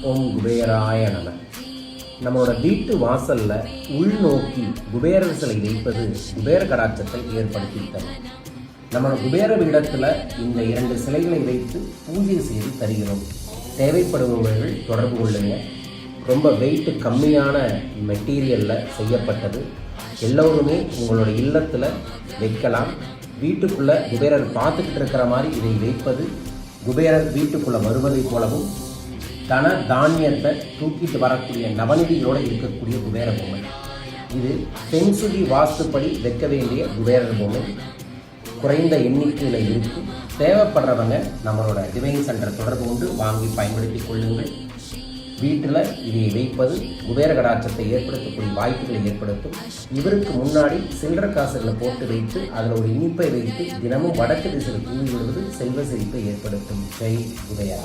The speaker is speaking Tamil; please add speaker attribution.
Speaker 1: ஓம் குபேராய நம. நம்மளோட வீட்டு வாசலில் உள்நோக்கி குபேரர் சிலை வைப்பது குபேர கடாட்சத்தை ஏற்படுத்தி தரும். நம்மளோட குபேர பீடத்தில் இந்த 2 சிலைகளை வைத்து பூஜை செய்து தருகிறோம். தேவைப்படுபவர்கள் தொடர்பு கொள்ளுங்க. ரொம்ப வெயிட் கம்மியான மெட்டீரியலில் செய்யப்பட்டது. எல்லோருமே உங்களோட இல்லத்தில் வைக்கலாம். வீட்டுக்குள்ளே குபேரர் பார்த்துக்கிட்டு இருக்கிற மாதிரி இதை வைப்பது குபேரர் வீட்டுக்குள்ளே வருவதை போலவும் தன தானியத்தை தூக்கிட்டு வரக்கூடிய நவநிதியோடு இருக்கக்கூடிய குபேர பொம்மை. இது பென்சுடி வாஸ்துப்படி வைக்க வேண்டிய குபேரர் பொம்மை. குறைந்த எண்ணிக்கையில் இருக்கும். தேவைப்படுறவங்க நம்மளோட டிவைன் சென்டர் தொடர்பு கொண்டு வாங்கி பயன்படுத்தி கொள்ளுங்கள். வீட்டில் இதை வைப்பது குபேர கடாட்சத்தை ஏற்படுத்தக்கூடிய வாய்ப்புகளை ஏற்படுத்தும். இவருக்கு முன்னாடி சில்லற காசுகளை போட்டு வைத்து அதில் ஒரு இனிப்பை வைத்து தினமும் வடக்கு திசையில் தூவி விடுவது செல்வ செழிப்பை ஏற்படுத்தும். ஜெய் குபேரா.